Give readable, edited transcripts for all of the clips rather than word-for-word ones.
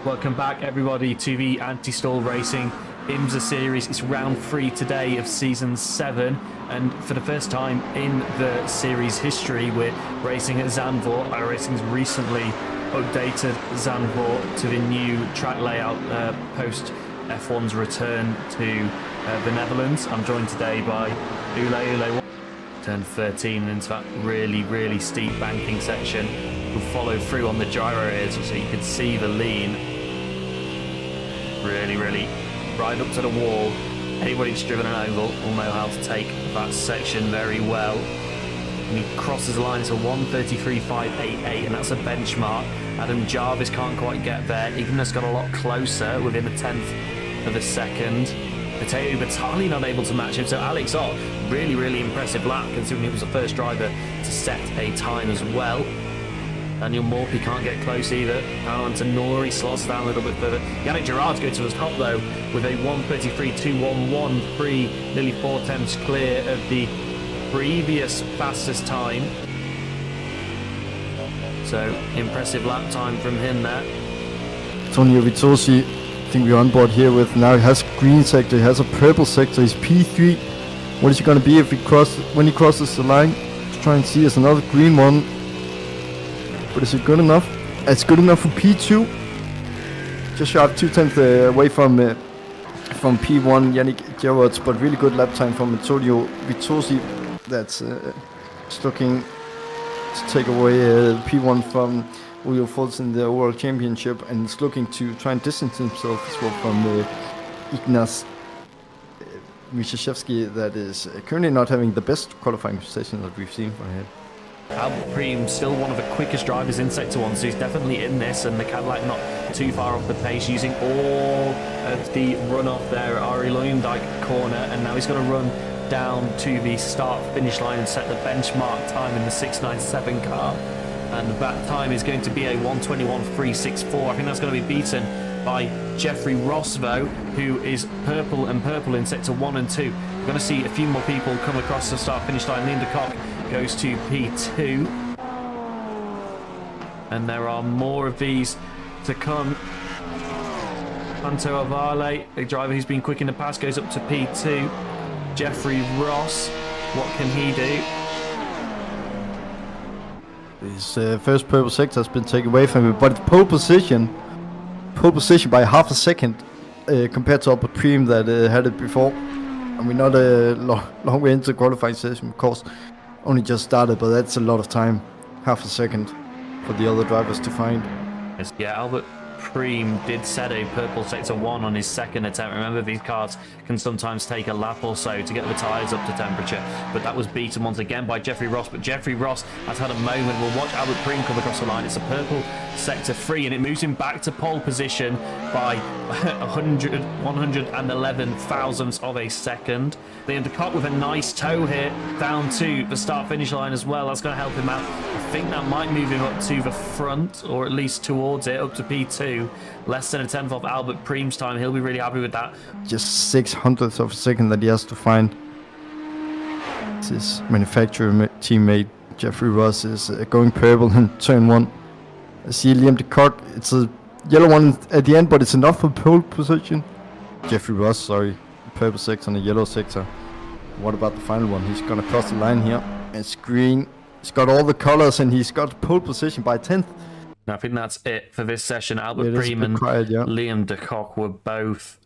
Welcome back, everybody, to the Anti-Stall Racing IMSA series. It's round 3 today of season 7, and for the first time in the series history, we're racing at Zandvoort. iRacing's recently updated Zandvoort to the new track layout post F1's return to the Netherlands. I'm joined today by Ule, turned 13 into that really steep banking section. We'll follow through on the gyro here so you can see the lean. Really right up to the wall. Anybody that's driven an oval will know how to take that section very well. And he crosses the line, it's a 1:33.588, and that's a benchmark. Adam Jarvis can't quite get there. Igna's got a lot closer, within a tenth of a second. Matteo Batali not able to match him, so Alex Ott, really impressive lap, considering he was the first driver to set a time as well. Daniel Morphy can't get close either. Alan Tenori slots down a little bit further. Yannick Gerard's going to his top though with a 1:33.211, nearly 4 tenths clear of the previous fastest time. So impressive lap time from him there. Antonio Vitozzi, I think we're on board here with now. He has a green sector, he has a purple sector, he's P3. What is he going to be if when he crosses the line? Let's try and see, there's another green one. But is it good enough? It's good enough for P2. Just shy of 2 tenths away from P1, Yannick Gerards, but really good lap time from Antonio Vitozzi. That's looking to take away P1 from Julio Fultz in the World Championship, and is looking to try and distance himself as well from Ignace Mishashevsky, that is currently not having the best qualifying position that we've seen from him. Albert Preem, still one of the quickest drivers in Sector 1, so he's definitely in this, and the Cadillac not too far off the pace, using all of the runoff there at Ari Luyendijk corner, and now he's going to run down to the start-finish line and set the benchmark time in the 697 car, and that time is going to be a 1:21.364. I think that's going to be beaten by Jeffrey Ross, though, who is purple in Sector 1 and 2. We're going to see a few more people come across the start-finish line. Liam de Kock goes to P2, and there are more of these to come. Panto Avale, a driver who's been quick in the past, goes up to P2. Jeffrey Ross, what can he do? His first purple sector has been taken away from him, but it's pole position by half a second compared to Albert Preem that had it before. And we're not a long way into the qualifying session, of course. Only just started, but that's a lot of time. Half a second for the other drivers to find. Yeah, Albert Preem did set a purple Sector 1 on his second attempt. Remember, these cars can sometimes take a lap or so to get the tyres up to temperature, but that was beaten once again by Jeffrey Ross. But Jeffrey Ross has had a moment. We'll watch Albert Preem come across the line. It's a purple Sector 3, and it moves him back to pole position by 111 thousandths of a second. Liam de Kock with a nice toe here down to the start-finish line as well. That's going to help him out. I think that might move him up to the front, or at least towards it, up to P2. Less than a tenth of Albert Preem's time. He'll be really happy with that. Just 600ths of a second that he has to find. His manufacturer teammate Jeffrey Ross is going purple in turn 1. I see Liam de Kock. It's a yellow one at the end, but it's enough for pole position. Jeffrey Ross, sorry. Purple sector and a yellow sector. What about the final one? He's gonna cross the line here. It's green. He's got all the colors, and he's got pole position by 10th. I think that's it for this session. Albert Preem and Liam de Kock were both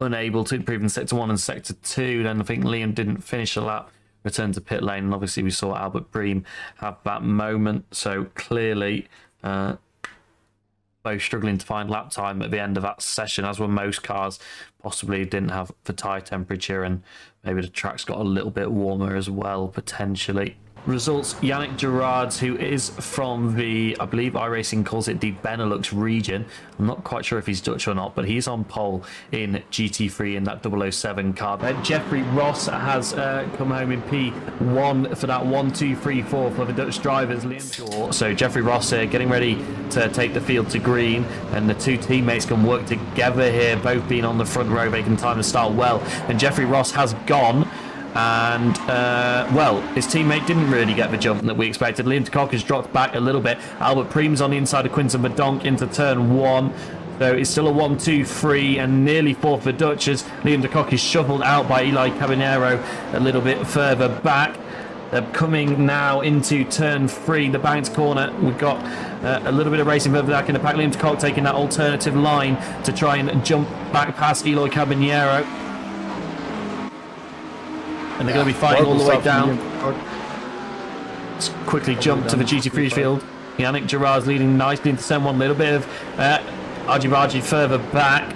unable to improve in Sector 1 and Sector 2. Then I think Liam didn't finish the lap, returned to pit lane, and obviously we saw Albert Preem have that moment. So clearly both struggling to find lap time at the end of that session, as were most cars. Possibly didn't have the tyre temperature, and maybe the track's got a little bit warmer as well, potentially. Results, Yannick Gerards, who is from the, I believe iRacing calls it the Benelux region. I'm not quite sure if he's Dutch or not, but he's on pole in GT3 in that 007 car. Jeffrey Ross has come home in P1 for that 1-2-3-4 for the Dutch drivers. So Jeffrey Ross here getting ready to take the field to green, and the two teammates can work together here, both being on the front row. They can time the start well, and Jeffrey Ross has gone And, well, his teammate didn't really get the jump that we expected. Liam de Kock has dropped back a little bit. Albert Preem's on the inside of Quinton Verdonk into turn 1. So it's still a 1-2-3 and nearly 4 for Dutch as Liam de Kock is shuffled out by Eli Cabinero a little bit further back. They're coming now into turn 3, the banked corner. We've got a little bit of racing further back in the pack. Liam de Kock taking that alternative line to try and jump back past Eloy Cabinero. And they're going to be fighting all the way down. Let's quickly jump to the GT3 field. Yannick Gerard's leading nicely into turn 1. A little bit of Argy further back.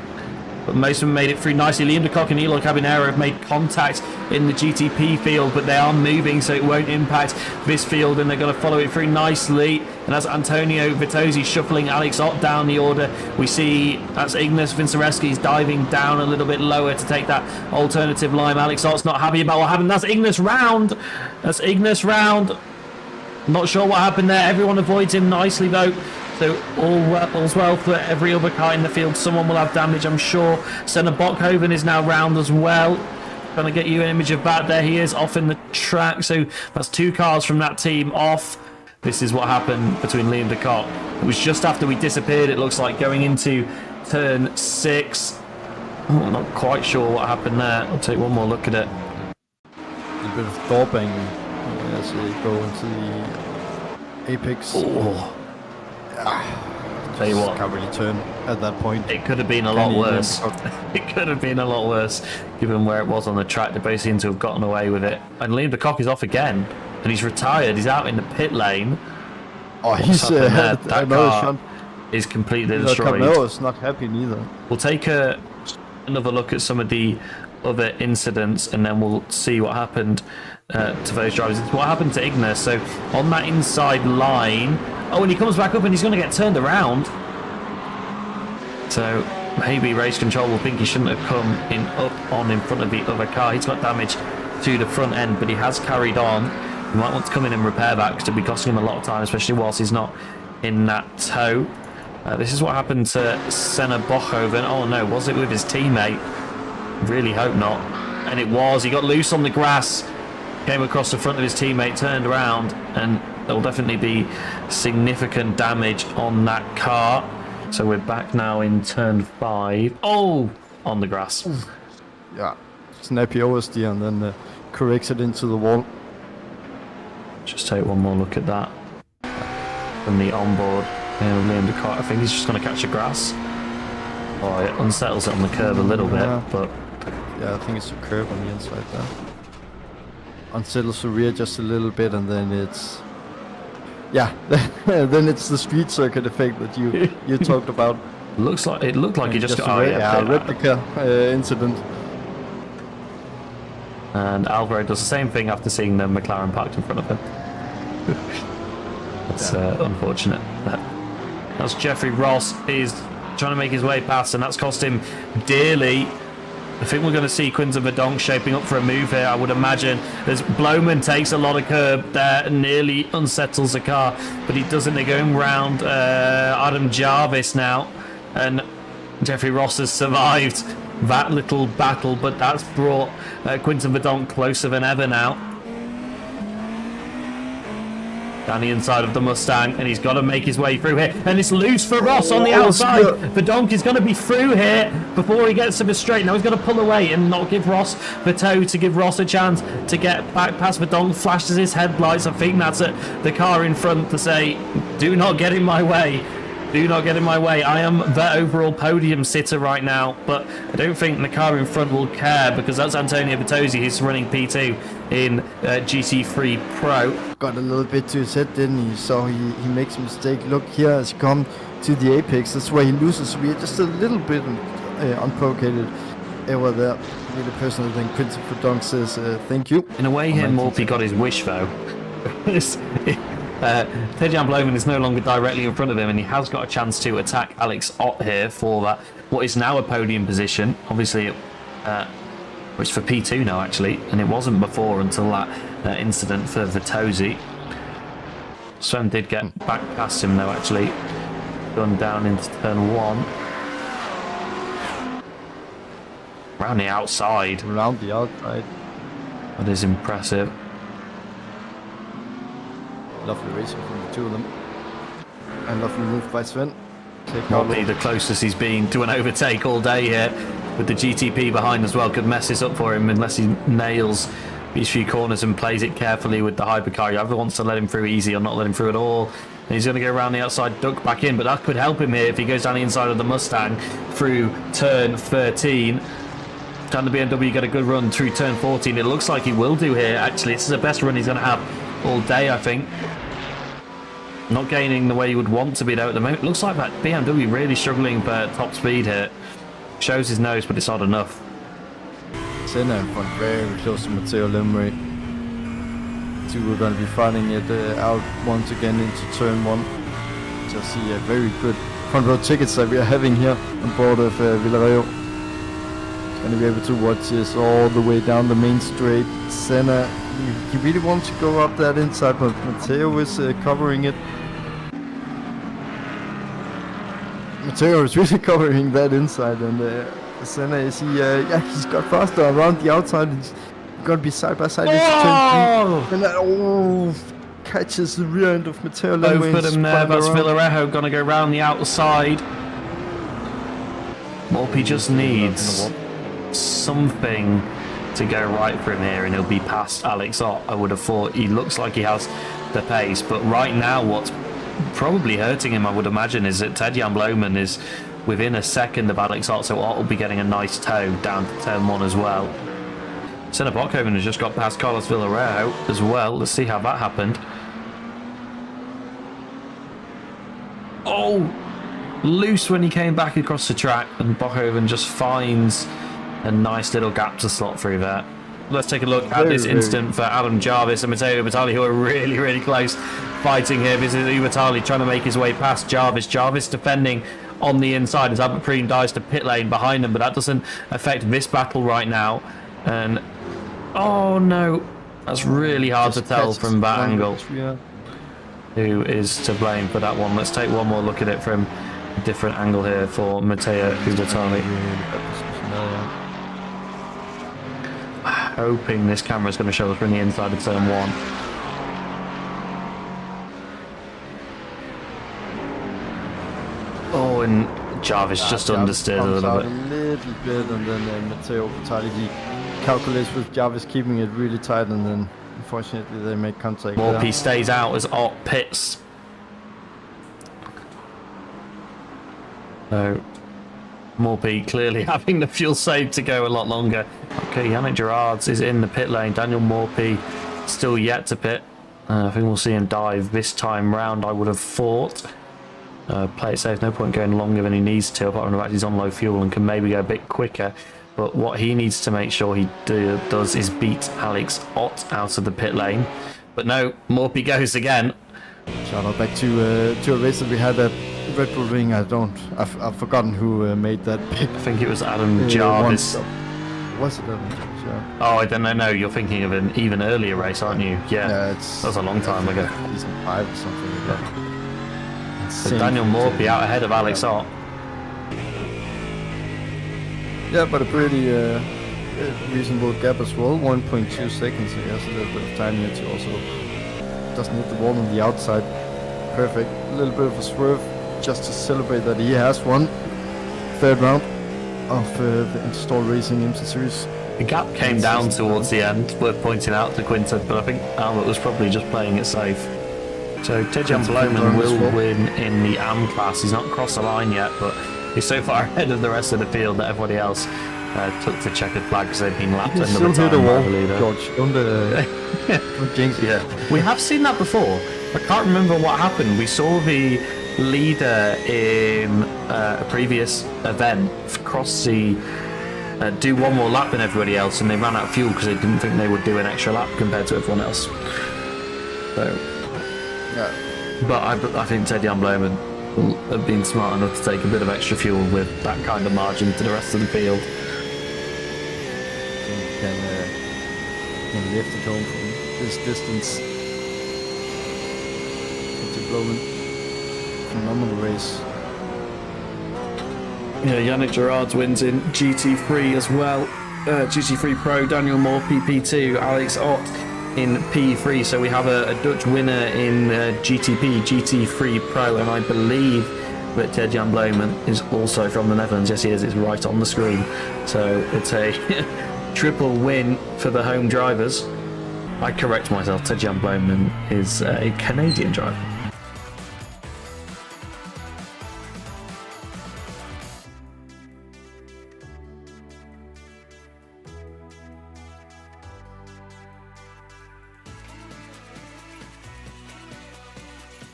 But most of them made it through nicely. Liam de Kock and Eloy Cabinero have made contact in the GTP field, but they are moving, so it won't impact this field, and they're going to follow it through nicely. And that's Antonio Vitozzi shuffling Alex Ott down the order. We see that's Ignas Vincereski's diving down a little bit lower to take that alternative line. Alex Ott's not happy about what happened. That's Ignas round. That's Ignas round. Not sure what happened there. Everyone avoids him nicely, though. So all's well for every other car in the field. Someone will have damage, I'm sure. Senna Bockhoven is now round as well. Trying to get you an image of that. There he is, off in the track. So that's 2 cars from that team off. This is what happened between Liam de Kock. It was just after we disappeared, it looks like, going into turn 6. I'm not quite sure what happened there. I'll take one more look at it. A bit of door banging as they go into the apex. Oh. Tell you what, can't really turn at that point. It could have been a lot worse. It could have been a lot worse, given where it was on the track. They both seem to have gotten away with it. And Liam de Kock is off again, and he's retired. He's out in the pit lane. Oh, he's that car is completely destroyed. Camero's not happy neither. We'll take another look at some of the other incidents, and then we'll see what happened to those drivers. What happened to Ignas? So on that inside line. Oh, and he comes back up and he's going to get turned around. So maybe race control will think he shouldn't have come in front of the other car. He's got damage to the front end, but he has carried on. He might want to come in and repair that because it'll be costing him a lot of time, especially whilst he's not in that tow. This is what happened to Senna Bockhoven. Oh no, was it with his teammate? Really hope not. And it was. He got loose on the grass, came across the front of his teammate, turned around, and there will definitely be significant damage on that car. So we're back now in turn 5. Oh, on the grass. Yeah, snappy oversteer and then corrects it into the wall. Just take one more look at that from the onboard. Liam de Kock, I think he's just going to catch the grass. Oh, it unsettles it on the curb a little bit, but yeah, I think it's a curb on the inside there. Unsettles the rear just a little bit, and then it's then it's the street circuit effect that you talked about. It looked like he just got a replica incident. And Alvaro does the same thing after seeing the McLaren parked in front of him. That's unfortunate. That's Jeffrey Ross is trying to make his way past, and that's cost him dearly. I think we're going to see Quinton Verdonk shaping up for a move here, I would imagine, as Blowman takes a lot of curb there and nearly unsettles the car, but he doesn't. They're going round Adam Jarvis now, and Jeffrey Ross has survived that little battle, but that's brought Quinton Verdonk closer than ever now. Down the inside of the Mustang, and he's got to make his way through here, and it's loose for Ross on the outside. Verdonk is going to be through here before he gets to the straight. Now he's going to pull away and not give Ross the tow to give Ross a chance to get back past Verdonk. Flashes his headlights. I think that's at the car in front to say, do not get in my way. Do not get in my way. I am the overall podium sitter right now, but I don't think the car in front will care because that's Antonio Vitozzi. He's running P2 in GT3 Pro. Got a little bit too set, didn't he? So he makes a mistake. Look here as he comes to the apex. That's where he loses. We are just a little bit unprovocated over there. Really personal thing. Quinton Verdonk says thank you. In a way, here Morphy got his wish though. Tejan Blowman is no longer directly in front of him, and he has got a chance to attack Alex Ott here for that what is now a podium position. Obviously it's for P2 now actually, and it wasn't before until that incident for Vitozzi. Sven did get back past him though, actually gone down into turn 1 around the outside. That is impressive. Lovely racing from the two of them. And lovely move by Sven. Might be the closest he's been to an overtake all day here, with the GTP behind as well. Could mess this up for him unless he nails these few corners and plays it carefully with the hypercar. He either wants to let him through easy or not let him through at all. And he's going to go around the outside, duck back in, but that could help him here if he goes down the inside of the Mustang through turn 13. Can the BMW get a good run through turn 14? It looks like he will do here, actually. This is the best run he's going to have all day, I think. Not gaining the way you would want to be though at the moment. Looks like that BMW really struggling for top speed here. Shows his nose, but it's not enough. Senna in front, very close to Matteo Limray. Two we're going to be fighting it out once again into turn 1. Just see a very good front row tickets that we are having here on board of Villarreal. Going to be able to watch this all the way down the main straight. Senna, he really wants to go up that inside, but Matteo is covering it. Matteo is really covering that inside, and Senna is he's got faster around the outside. It's gonna be side by side into turn 3, and that catches the rear end of Matteo. Both put him there. That's Villarejo gonna go round the outside. Morphy just needs something to go right for him here, and he'll be past Alex Ott. I would have thought. He looks like he has the pace, but right now what's probably hurting him, I would imagine, is that Ted-Jan Bloemen is within a second of Alex Ott, so Ott will be getting a nice tow down to turn 1 as well. Senna Bokhoven has just got past Carlos Villarejo as well. Let's see how that happened. Oh, loose when he came back across the track, and Bokhoven just finds a nice little gap to slot through there. Let's take a look at this instant for Adam Jarvis and Matteo Vitali, who are really, really close fighting here. This is Vitali trying to make his way past Jarvis. Jarvis defending on the inside as Albert Preen dives to pit lane behind him, but that doesn't affect this battle right now. And oh no, that's really hard to tell from that angle who is to blame for that one. Let's take one more look at it from a different angle here for Matteo Vitali. Hoping this camera is going to show us from the inside of turn 1. Oh, and Jarvis just understeered a little bit. A little bit, and then Matteo Vitali, he calculates with Jarvis keeping it really tight, and then unfortunately they make contact. Morphy stays out as Ott pits. So Morphy clearly having the fuel saved to go a lot longer. Okay, Yannick Gerards is in the pit lane. Daniel Morphy still yet to pit. I think we'll see him dive this time round, I would have thought. Play it safe, no point going longer than he needs to, apart from the fact he's on low fuel and can maybe go a bit quicker. But what he needs to make sure he does is beat Alex Ott out of the pit lane. But no, Morphy goes again. Shout out back to a race that we had at Red Bull Ring. I've forgotten who made that pick. I think it was Adam Jarvis. Was it Adam Jarvis? Yeah. Oh, I don't know. No, you're thinking of an even earlier race, aren't you? Yeah, that was a long time ago. Season 5 or something like that. So Daniel Morphy out ahead of Alex Ott. Yeah, but a pretty reasonable gap as well. 1.2 seconds. He has a little bit of time here to also doesn't hit the wall on the outside. Perfect. A little bit of a swerve just to celebrate that he has won third round of the Interstall Racing IMSA Series. The gap came down towards the end, worth pointing out to Quinton, but I think Albert was probably just playing it safe. So Ted-Jan Bloemen will win in the AM class. He's not crossed the line yet, but he's so far ahead of the rest of the field that everybody else took the checkered flag because they've been lapped under the time. George, don't jinx it. Yeah, we have seen that before. I can't remember what happened. We saw the leader in a previous event cross the do one more lap than everybody else, and they ran out of fuel because they didn't think they would do an extra lap compared to everyone else. So, yeah. But I think Ted-Jan Bloemen will have been smart enough to take a bit of extra fuel with that kind of margin to the rest of the field. Can lift it home from this distance. Ted-Jan Bloemen, phenomenal race. Yeah, Yannick Gerards wins in GT3 as well. GT3 Pro, Daniel Moore PP2, Alex Ott in P3. So we have a Dutch winner in GTP, GT3 Pro, and I believe that Ted-Jan Bloemen is also from the Netherlands. Yes, he is. It's right on the screen. So it's a triple win for the home drivers. I correct myself. Ted-Jan Bloemen is a Canadian driver.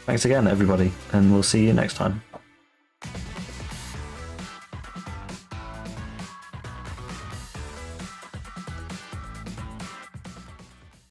Thanks again, everybody, and we'll see you next time.